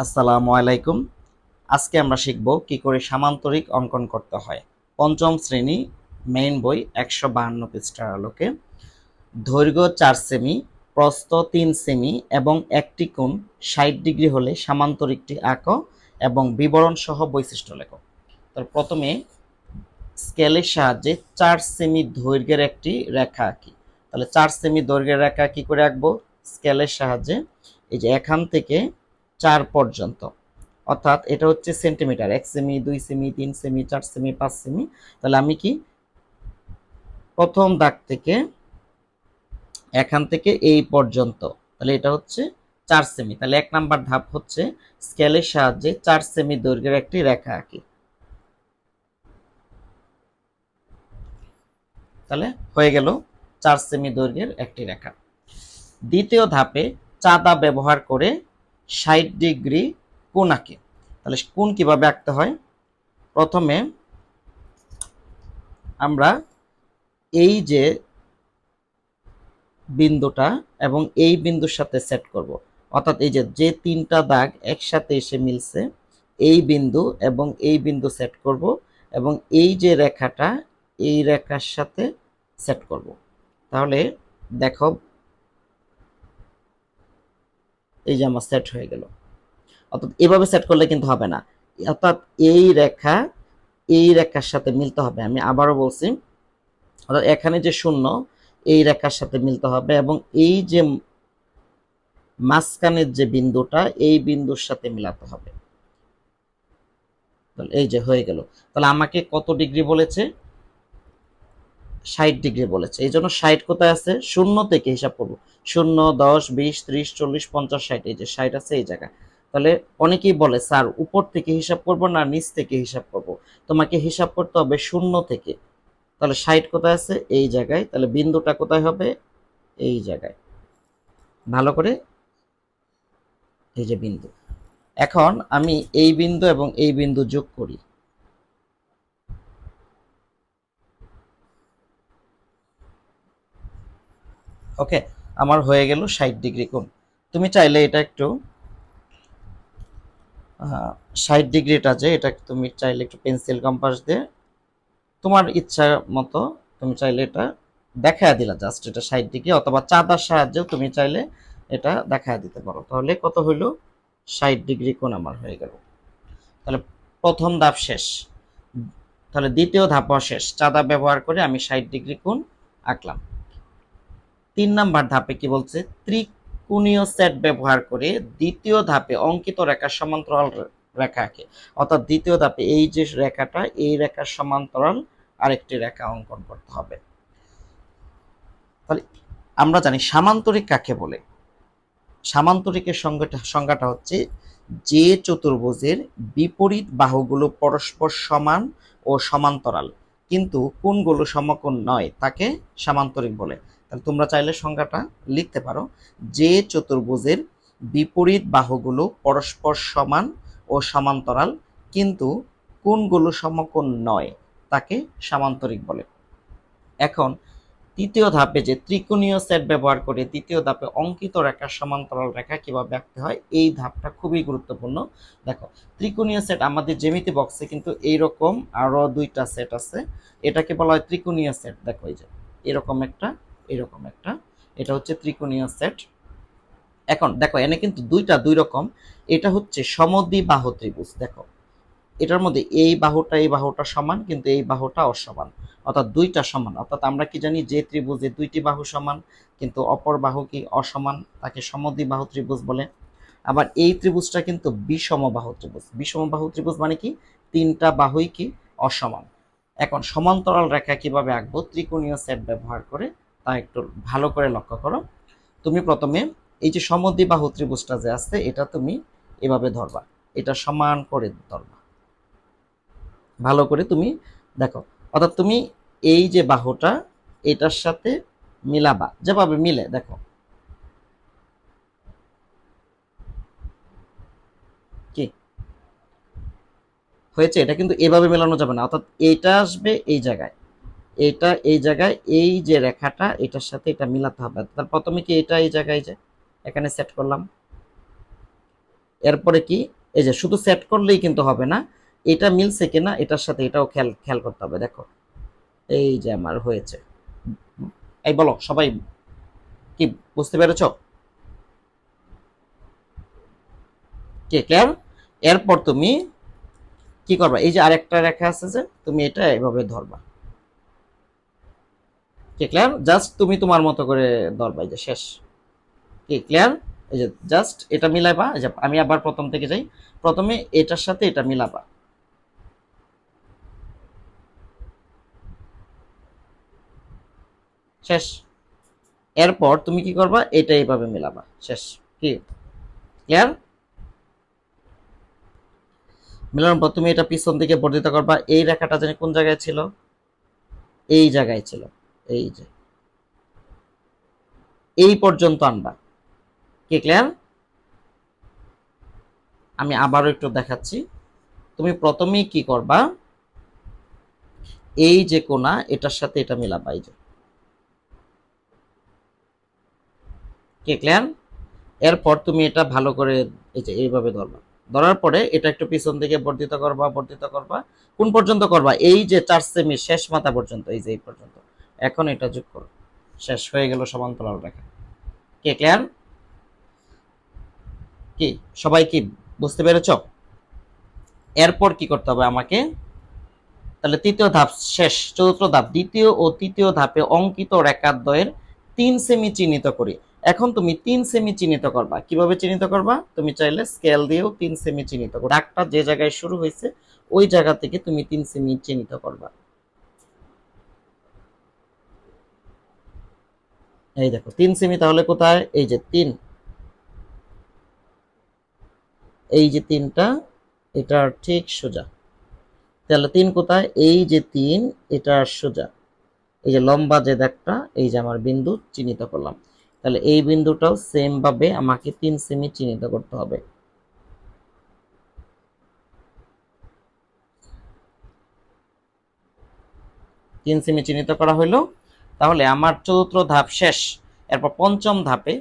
আসসালামু আলাইকুম। আজকে আমরা শিখব কি করে সামান্তরিক অঙ্কন করতে হয়। পঞ্চম শ্রেণী মেইন বই 152 পৃষ্ঠার আলোকে দৈর্ঘ্য 4 সেমি, প্রস্থ 3 সেমি এবং একটি কোণ 60 ডিগ্রি হলে সামান্তরিকটি আঁকো এবং বিবরণ সহ বৈশিষ্ট্য লেখো। তার প্রথমে স্কেলের সাহায্যে 4 সেমি দৈর্ঘ্যের একটি রেখা আঁকি। তাহলে 4 সেমি দৈর্ঘ্যের রেখা কি করে আঁকবো? স্কেলের সাহায্যে এই যে এখান থেকে 4 পর্যন্ত, অর্থাৎ এটা হচ্ছে centimetre, 1 semi 2 semi 3 semi 4 semi 5 semi. তাহলে আমি কি প্রথম দাগ থেকে এখান থেকে এই পর্যন্ত, তাহলে এটা হচ্ছে 4 সেমি। তাহলে 1 নাম্বার ধাপ হচ্ছে স্কেলের সাহায্যে 4 সেমি দৈর্ঘ্যের একটি রেখা আঁকি। তাহলে হয়ে গেল 4 সেমি দৈর্ঘ্যের একটি রেখা। দ্বিতীয় ধাপে চাঁদা ব্যবহার করে 60 ডিগ্রি কোণ আঁকি। তাহলে কোণ কিভাবে আঁকতে হয়? প্রথমে আমরা এই যে বিন্দুটা এবং এই বিন্দুর সাথে সেট করব, অর্থাৎ এই যে যে তিনটা দাগ একসাথে এসে মিলছে এই বিন্দু এবং এই বিন্দু সেট করব এবং এই যে রেখাটা এই রেখার সাথে সেট করব। তাহলে দেখো এই যে আমার সেট হয়ে গেল। অর্থাৎ এভাবে সেট করলে কিন্তু হবে না, অর্থাৎ এই রেখা এই রেখার সাথে মিলতে হবে। আমি আবারও বলছি, অর্থাৎ এখানে যে শূন্য এই রেখার সাথে মিলতে হবে এবং এই যে মাঝখানের যে বিন্দুটা এই বিন্দুর সাথে মিলাতে হবে। এই যে হয়ে গেল। তাহলে আমাকে কত ডিগ্রি বলেছে? 60 ডিগ্রি বলেছে। এই জন্য 60 কোথায় আছে? শূন্য থেকে হিসাব করব। 0 10 20 30 40 50 60, এই যে 60 আছে এই জায়গায়। তাহলে অনেকেই বলে স্যার উপর থেকে হিসাব করব না নিচ থেকে হিসাব করব? তোমাকে হিসাব করতে হবে শূন্য থেকে। তাহলে 60 কোথায় আছে? এই জায়গায়। তাহলে বিন্দুটা কোথায় হবে? এই জায়গায়। ভালো করে এই যে বিন্দু। এখন আমি এই বিন্দু এবং এই বিন্দু যোগ করি। ওকে, আমার হয়ে গেল 60 ডিগ্রি কোণ। তুমি চাইলে এটা একটু 60 ডিগ্রিটা যে এটা তুমি চাইলে একটু পেন্সিল কম্পাস দিয়ে তোমার ইচ্ছা মতো তুমি চাইলে এটা দেখায় দিলা, জাস্ট এটা 60 ডিগ্রি, অথবা চাঁদার সাহায্যেও তুমি চাইলে এটা দেখায় দিতে পারো। তাহলে কত হইল? 60 ডিগ্রি কোণ আমার হয়ে গেল। তাহলে প্রথম ধাপ শেষ। তাহলে দ্বিতীয় ধাপও শেষ, চাঁদা ব্যবহার করে আমি 60 ডিগ্রি কোণ আঁকলাম। 3 নাম্বার ধাপে কি বলছে? ত্রিকোণীয় সেট ব্যবহার করে দ্বিতীয় ধাপে অঙ্কিত রেখার সমান্তরাল রেখা আঁকে। অর্থাৎ দ্বিতীয় ধাপে এই যে রেখাটা এই রেখার সমান্তরাল আরেকটি রেখা অঙ্কন করতে হবে। তাহলে আমরা জানি সামান্তরিক কাকে বলে। সামান্তরিকের সংজ্ঞাটা হচ্ছে যে চতুর্ভুজের বিপরীত বাহুগুলো পরস্পর সমান ও সমান্তরাল কিন্তু কোণগুলো সমকোণ নয় তাকে সামান্তরিক বলে। তাহলে তোমরা চাইলে সংজ্ঞাটা লিখতে পারো, যে চতুর্ভুজের বিপরীত বাহুগুলো পরস্পর সমান ও সমান্তরাল কিন্তু কোণগুলো সমকোণ নয় তাকে সামান্তরিক বলে। এখন তৃতীয় ধাপে যে ত্রিকোণীয় সেট ব্যবহার করে দ্বিতীয় ধাপে অঙ্কিত রেখার সমান্তরাল রেখা কিভাবে আঁকতে হয়, এই ধাপটা খুবই গুরুত্বপূর্ণ। দেখো ত্রিকোণীয় সেট আমাদের জ্যামিতি বক্সে কিন্তু এইরকম আরো দুইটা সেট আছে, এটাকে বলা হয় ত্রিকোণীয় সেট। দেখো এই যে এরকম একটা এরকম একটা, এটা হচ্ছে ত্রিকোণীয় সেট। এখন দেখো এনে কিন্তু দুইটা দুই রকম, এটা হচ্ছে সমদ্বিবাহু ত্রিভুজ। দেখো এটার মধ্যে এই বাহুটা সমান কিন্তু এই বাহুটা অসমান, অর্থাৎ দুইটা সমান। অর্থাৎ আমরা কি জানি, যে ত্রিভুজে দুইটি বাহু সমান কিন্তু অপর বাহু কি অসমান তাকে সমদ্বিবাহু ত্রিভুজ বলে। আবার এই ত্রিভুজটা কিন্তু বিষমবাহু ত্রিভুজ। বিষমবাহু ত্রিভুজ মানে কি? তিনটা বাহুই কি অসমান। এখন সমান্তরাল রেখা কিভাবে আঁকবো ত্রিকোণীয় সেট ব্যবহার করে তা একটু ভালো করে লক্ষ্য করো। তুমি প্রথমে এই যে সমদ্বিবাহু ত্রিভুজটা যে আছে এটা তুমি এভাবে ধরবা, এটা সমান করে ধরবা, ভালো করে তুমি দেখো। অর্থাৎ তুমি এই যে বাহুটা এটার সাথে মিলাবা, যেভাবে মিলে দেখো কি হয়েছে। এটা কিন্তু এভাবে মেলানো যাবে না, অর্থাৎ এইটা আসবে এই জায়গায়, এটা এই জায়গায়, এই যে রেখাটা এটার সাথে এটা মিলাতে হবে। তার প্রথমে কি এটা এই জায়গায় যে এখানে সেট করলাম, এরপরে কি, এই যে শুধু সেট করলেই কিন্তু হবে না, এটা মিলছে কিনা এটার সাথে এটাও খেয়াল খেয়াল করতে হবে। দেখো এই যে আমার হয়েছে। এই বলো সবাই, কি বুঝতে পেরেছো? কি ক্লিয়ার? এরপর তুমি কি করবা, এই যে আরেকটা রেখা আছে যে তুমি এটা এভাবে ধরবা। কি ক্লিয়ার? জাস্ট তুমি তোমার মতো করে ধরবা, এই যে শেষ। কি ক্লিয়ার? এই যে জাস্ট এটা মিলাবা, এই যে আমি আবার প্রথম থেকে যাই, প্রথমে এটার সাথে এটা মিলাবা, শেষ। এরপর তুমি কি করবা, এটা এইভাবে মিলাবা, শেষ। কি ক্লিয়ার? মিলানোর পর তুমি এটা পিছন দিকে বর্ধিত করবা, এই রেখাটা জানি কোন জায়গায় ছিল, এই জায়গায় ছিল, এই যে এই পর্যন্ত আনবা। কি ক্লিয়ার? আমি আবারও একটু দেখাচ্ছি। তুমি প্রথমেই কি করবা, এই যে কোনা এটার সাথে এটা মিলাবা, এই যে। কি ক্লিয়ার? এরপর তুমি এটা ভালো করে এই যে এইভাবে ধরবা, ধরার পরে এটা একটু পিছন দিকে বর্ধিত করবা, বর্ধিত করবা, কোন পর্যন্ত করবা, এই যে 4 সেমি শেষ মাথা পর্যন্ত, এই যে এই পর্যন্ত। এখন এটা যোগ করো, শেষ হয়ে গেল সমান্তরাল রেখা। কে ক্লিয়ার? কি সবাই কি বুঝতে পেরেছো? এরপর কি করতে হবে আমাকে, তাহলে তৃতীয় ধাপ শেষ, চতুর্থ ধাপ, দ্বিতীয় ও তৃতীয় ধাপে অঙ্কিত রেখাদ্বয়ের 3 সেমি চিহ্নিত করি। এখন তুমি 3 সেমি চিহ্নিত করবা, কিভাবে চিহ্নিত করবা, তুমি চাইলে স্কেল দিয়েও 3 সেমি চিহ্নিত করো, দাগটা যে জায়গায় শুরু হয়েছে ওই জায়গা থেকে তুমি 3 সেমি চিহ্নিত করবা। এই দেখো 3 সেমি, তাহলে কোথায়, এই যে 3, এই যে 3টা, এটা ঠিক সোজা। তাহলে 3 কোথায়, এই যে 3, এটা সোজা, এই যে লম্বা যে দাগটা, এই যে আমার বিন্দু চিহ্নিত করলাম। তাহলে এই বিন্দুটাও সেম ভাবে আমাকে 3 সেমি চিহ্নিত করতে হবে। 3 সেমি চিহ্নিত করা হলো, তাহলে আমার চতুর্থ ধাপ শেষ। এরপর পঞ্চম ধাপে,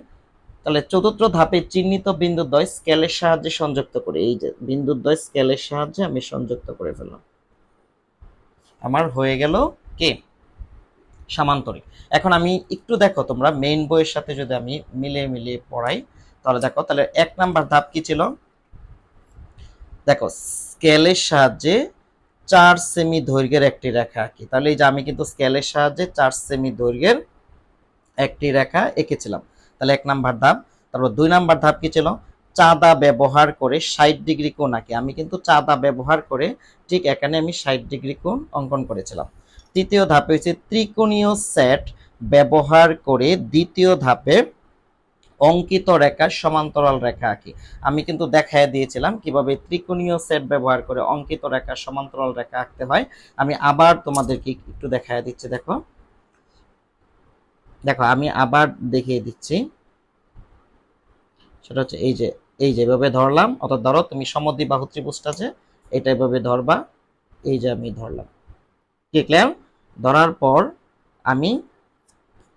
তাহলে চতুর্থ ধাপে চিহ্নিত বিন্দুদ্বয় স্কেলের সাহায্যে সংযুক্ত করি, এই যে বিন্দুদ্বয় স্কেলের সাহায্যে আমি সংযুক্ত করে ফেললাম, আমার হয়ে গেল কি সামান্তরিক। এখন আমি একটু দেখো, তোমরা মেইন বইয়ের সাথে যদি আমি মিলিয়ে মিলিয়ে পড়াই, তাহলে দেখো, তাহলে 1 নাম্বার ধাপ কি ছিল, দেখো স্কেলের সাহায্যে 4 সেমি দৈর্ঘ্যের একটি রেখা আঁকি। তাহলে এই যে আমি কিন্তু স্কেলের সাহায্যে 4 সেমি দৈর্ঘ্যের একটি রেখা এঁকেছিলাম, তাহলে 1 নাম্বার ধাপ। তারপর 2 নাম্বার ধাপ কি ছিল, চাঁদা ব্যবহার করে 60 ডিগ্রি কোণ আঁকি। আমি কিন্তু চাঁদা ব্যবহার করে ঠিক এখানে আমি 60 ডিগ্রি কোণ অঙ্কন করেছিলাম। তৃতীয় ধাপে হচ্ছে ত্রিকোণীয় সেট ব্যবহার করে দ্বিতীয় ধাপে অঙ্কিত রেখা সমান্তরাল রেখা আঁকি। আমি কিন্তু দেখায় দিয়েছিলাম কিভাবে ত্রিকোণীয় সেট ব্যবহার করে অঙ্কিত রেখা সমান্তরাল রেখা আঁকতে হয়। আমি আবার তোমাদেরকে একটু দেখায় দিচ্ছি, দেখো দেখো আমি আবার দেখিয়ে দিচ্ছি। সেটা হচ্ছে এই যে, এই যেভাবে ধরলাম, অর্থাৎ ধরো তুমি সমদ্বিবাহু ত্রিভুজটা আছে, এটা এভাবে ধরবা, এই যে আমি ধরলাম। কি ক্লিয়ার? ধরার পর আমি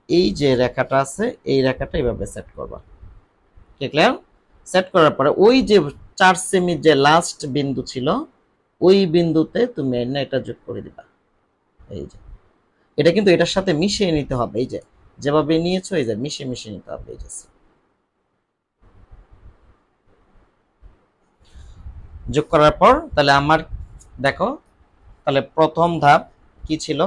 এই যে রেখাটা আছে এই রেখাটা এইভাবে সেট করবা। কি ক্লিয়ার? সেট করার পরে ওই যে 4 সেমি যে লাস্ট বিন্দু ছিল ওই বিন্দুতে তুমি এনে এটা যোগ করে দিবা। এই যে এটা কিন্তু এটার সাথে মিশিয়ে নিতে হবে, এই যে যেভাবে নিয়েছো এই যে মিশিয়ে মিশিয়ে নিতে হবে। এই যে যোগ করার পর তাহলে আমার দেখো, তাহলে প্রথম ধাপ কি ছিল,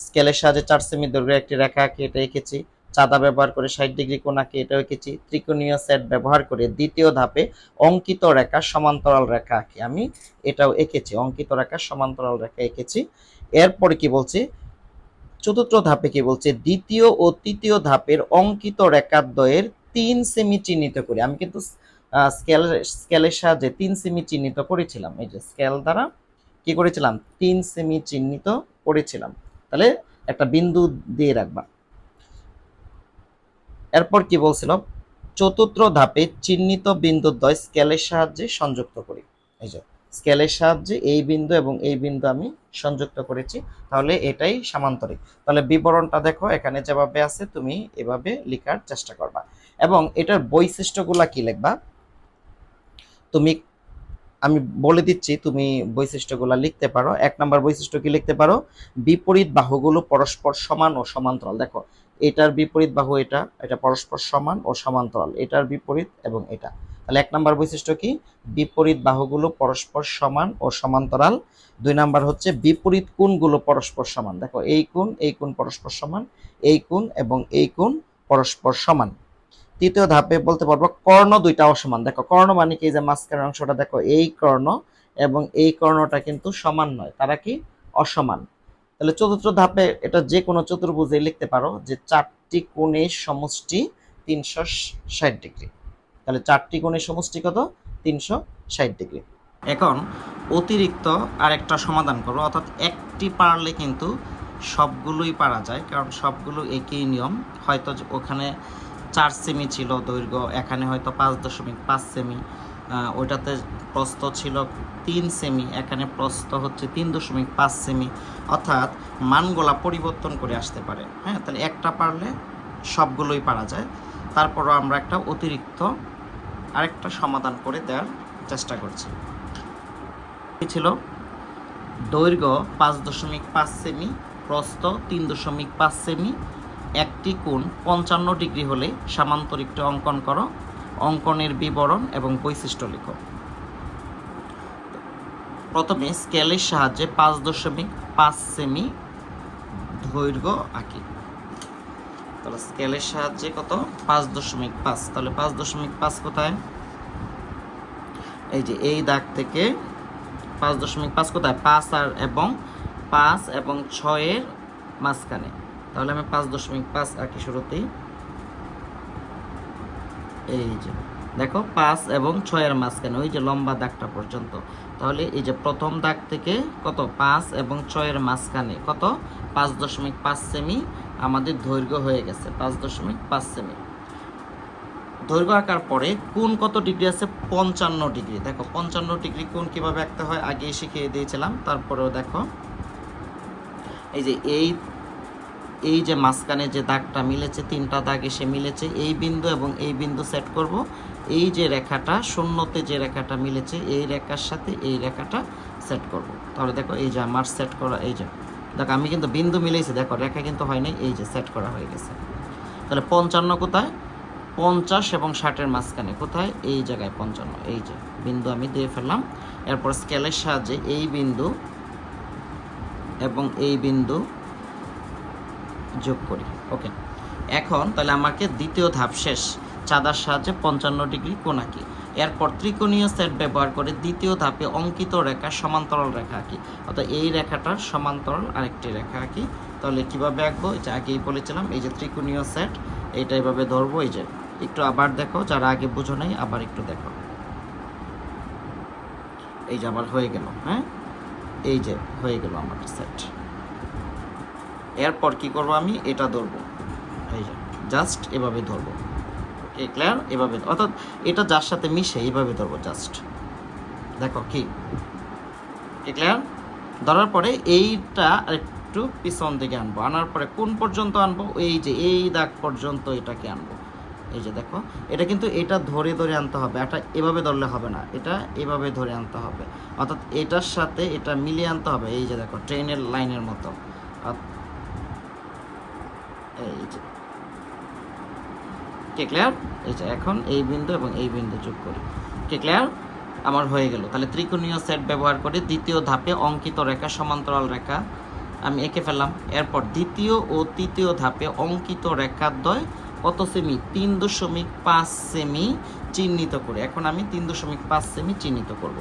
স্কেলের সাহায্যে 4 সেমি দৈর্ঘ্যের একটি রেখা আঁকি, এটা এঁকেছি। চাঁদা ব্যবহার করে 60 ডিগ্রি কোণ আঁকি, এটা এঁকেছি। ত্রিকোণীয় সেট ব্যবহার করে দ্বিতীয় ধাপে অঙ্কিত রেখা সমান্তরাল রেখা আঁকি, আমি এটাও এঁকেছি, অঙ্কিত রেখা সমান্তরাল রেখা এঁকেছি। এরপরে কি বলছি, চতুর্থ ধাপে কি বলছে, দ্বিতীয় ও তৃতীয় ধাপের অঙ্কিত রেখাদ্বয়ের 3 সেমি চিহ্নিত করি। আমি কিন্তু স্কেলের সাহায্যে 3 সেমি চিহ্নিত করেছিলাম, এই যে স্কেল দ্বারা কি করেছিলাম, 3 সেমি চিহ্নিত করেছিলাম। তাহলে একটা বিন্দু দিয়ে রাখবা। এরপর কি বলছিল, চতুর্থ ধাপে চিহ্নিত বিন্দুদ্বয় স্কেলের সাহায্যে সংযুক্ত করি। এই যে স্কেলের সাহায্যে এই বিন্দু এবং এই বিন্দু আমি সংযুক্ত করেছি, তাহলে এটাই সামান্তরিক। তাহলে বিবরণটা দেখো এখানে যেভাবে আছে তুমি এভাবে লেখার চেষ্টা করবা, এবং এটার বৈশিষ্ট্যগুলা কি লিখবা, তুমি, আমি বলে দিচ্ছি, তুমি বৈশিষ্ট্যগুলো লিখতে পারো। 1 নাম্বার বৈশিষ্ট্য কি লিখতে পারো? বিপরীত বাহুগুলো পরস্পর সমান ও সমান্তরাল। দেখো এটার বিপরীত বাহু এটা, এটা পরস্পর সমান ও সমান্তরাল, এটার বিপরীত এবং এটা। তাহলে 1 নাম্বার বৈশিষ্ট্য কি? বিপরীত বাহুগুলো পরস্পর সমান ও সমান্তরাল। 2 নাম্বার হচ্ছে বিপরীত কোণগুলো পরস্পর সমান। দেখো এই কোণ পরস্পর সমান, এই কোণ এবং এই কোণ পরস্পর সমান। তৃতীয় ধাপে বলতে পারবো কর্ণ দুইটা অসমান। দেখো কর্ণ মানে কি? যে মাঝখানের অংশটা দেখো, এই কর্ণ এবং এই কর্ণটা কিন্তু সমান নয়, তারা কি? অসমান। তাহলে চতুর্থ ধাপে এটা যে কোনো চতুর্ভুজে লিখতে পারো যে 4টি কোণের সমষ্টি 360 ডিগ্রি। তাহলে 4টি কোণের সমষ্টি কত? 360 ডিগ্রি। এখন অতিরিক্ত আরেকটা সমাধান করো, অর্থাৎ একটি পারলে কিন্তু সবগুলোই পারা যায়, কারণ সবগুলো একই নিয়ম। হয়তো ওখানে 4 সেমি ছিল দৈর্ঘ্য, এখানে হয়তো 5.5 সেমি, ওইটাতে প্রস্থ ছিল 3 সেমি, এখানে প্রস্থ হচ্ছে 3.5 সেমি, অর্থাৎ মানগুলা পরিবর্তন করে আসতে পারে। হ্যাঁ, তাহলে একটা পারলে সবগুলোই পারা যায়। তারপরও আমরা একটা অতিরিক্ত আরেকটা সমাধান করে দেওয়ার চেষ্টা করছি। ছিল দৈর্ঘ্য 5.5 সেমি, প্রস্থ 3.5 সেমি, একটি কোণ 55 ডিগ্রি হলে সামান্তরিকটি অঙ্কন করো, অঙ্কনের বিবরণ এবং বৈশিষ্ট্য লিখো। প্রথমে স্কেলের সাহায্যে 5.5 সেমি দৈর্ঘ্য আঁকি। তাহলে স্কেলের সাহায্যে কত? 5.5। তাহলে 5.5 কোথায়? এই যে এই দাগ থেকে 5.5 কোথায়? 5 এবং 6 মাঝখানে। তাহলে আমি 5.5 আঁকি শুরুতেই। এই যে দেখো 5 এবং 6 মাঝখানে ওই যে লম্বা দাগটা পর্যন্ত। তাহলে এই যে প্রথম দাগ থেকে কত? 5 এবং 6 মাঝখানে কত? 5.5 সেমি আমাদের দৈর্ঘ্য হয়ে গেছে, 5.5 সেমি দৈর্ঘ্য আঁকার পরে কোণ কত ডিগ্রি আছে? 55 ডিগ্রি। দেখো 55 ডিগ্রি কোণ কিভাবে আঁকতে হয় আগেই শিখিয়ে দিয়েছিলাম। তারপরেও দেখো এই যে এই যে মাঝখানে যে দাগটা মিলেছে, 3টা দাগ এসে মিলেছে, এই বিন্দু এবং এই বিন্দু সেট করব। এই যে রেখাটা শূন্যতে যে রেখাটা মিলেছে, এই রেখার সাথে এই রেখাটা সেট করব। তাহলে দেখো এই যে আমার সেট করা, এই যে দেখো আমি কিন্তু বিন্দু মিলেছি, দেখো রেখা কিন্তু হয় নাই, এই যে সেট করা হয়ে গেছে। তাহলে 55 কোথায়? 50 এবং 60 মাঝখানে কোথায়? এই জায়গায় 55, এই যে বিন্দু আমি দিয়ে ফেললাম। এরপর স্কেলের সাহায্যে এই বিন্দু এবং এই বিন্দু যোগ করি। ওকে, এখন তাহলে আমাকে দ্বিতীয় ধাপ শেষ। চাঁদার সাহায্যে 55 ডিগ্রি কোণ আঁকি। এরপর ত্রিকোণীয় সেট ব্যবহার করে দ্বিতীয় ধাপে অঙ্কিত রেখা সমান্তরাল রেখা আঁকি, অর্থাৎ এই রেখাটার সমান্তরাল আরেকটি রেখা আঁকি। তাহলে কিভাবে আঁকবো? এই যে আগেই বলেছিলাম, এই যে ত্রিকোণীয় সেট, এইটা এইভাবে ধরবো। এই যে একটু আবার দেখো, যারা আগে বুঝো নাই আবার একটু দেখো। এই যে আবার হয়ে গেল। হ্যাঁ, এই যে হয়ে গেল আমার সেট। এরপর কি করব? আমি এটা ধরবো, এই যে জাস্ট এভাবে ধরবো। ওকে, ক্লিয়ার? এভাবে, অর্থাৎ এটা যার সাথে মিশে এইভাবে ধরবো জাস্ট। দেখো কি ক্লিয়ার? ধরার পরে এইটা একটু পিছন দিকে আনবো, আনার পরে কোন পর্যন্ত আনবো? এই যে এই দাগ পর্যন্ত এটাকে আনবো। এই যে দেখো, এটা কিন্তু এটা ধরে ধরে আনতে হবে, এটা এভাবে ধরলে হবে না, এটা এভাবে ধরে আনতে হবে, অর্থাৎ এটার সাথে এটা মিলিয়ে আনতে হবে। এই যে দেখো ট্রেনের লাইনের মতো। এই যে কে ক্লিয়ার? এই যে এখন এই বিন্দু এবং এই বিন্দু যোগ করি। কে ক্লিয়ার? আমার হয়ে গেল। তাহলে ত্রিকোণীয় সেট ব্যবহার করে দ্বিতীয় ধাপে অঙ্কিত রেখা সমান্তরাল রেখা আমি এঁকে ফেললাম। এরপর দ্বিতীয় ও তৃতীয় ধাপে অঙ্কিত রেখাদ্বয় কত সেমি? 3.5 সেমি চিহ্নিত করে। এখন আমি 3.5 সেমি চিহ্নিত করব।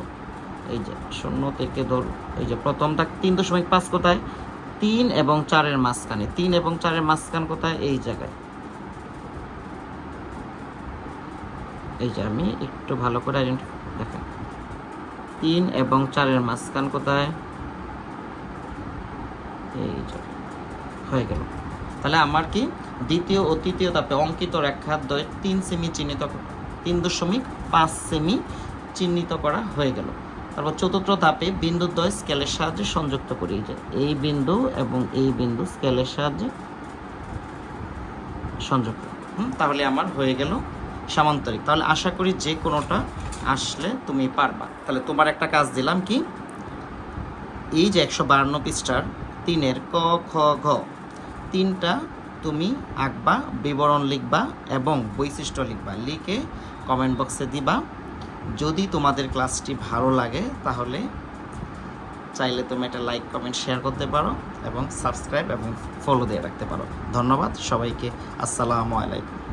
এই যে শূন্য থেকে ধর, এই যে প্রথমটা 3.5 কোথায়? 3 এবং 4 মাঝখানে। 3 এবং 4 মাঝখান কোথায়? এই জায়গায়। এই যে আমি একটু ভালো করে দেখেন, 3 এবং 4 মাঝখান কোথায়? এই যে হয়ে গেল। তাহলে আমার কি দ্বিতীয় ও তৃতীয় ধাপে অঙ্কিত রেখাদ্বয় 3 সেমি চিহ্নিত, 3.5 সেমি চিহ্নিত করা হয়ে গেল। তারপর চতুর্থ ধাপে বিন্দুদ্বয় স্কেলের সাহায্যে সংযুক্ত করি। এই যে এই বিন্দু এবং এই বিন্দু স্কেলের সাহায্যে সংযুক্ত। তাহলে আমার হয়ে গেল সামান্তরিক। তাহলে আশা করি যে কোনোটা আসলে তুমি পারবা। তাহলে তোমার একটা কাজ দিলাম কি, এই যে 152 পৃষ্ঠার 3-এর ক খ ঘ 3টা তুমি আঁকবা, বিবরণ লিখবা এবং বৈশিষ্ট্য লিখবা, লিখে কমেন্ট বক্সে দিবা। যদি তোমাদের ক্লাসটি ভালো লাগে তাহলে চাইলে তুমি একটা লাইক কমেন্ট শেয়ার করতে পারো এবং সাবস্ক্রাইব এবং ফলো দিয়ে রাখতে পারো। ধন্যবাদ সবাইকে। আসসালামু আলাইকুম।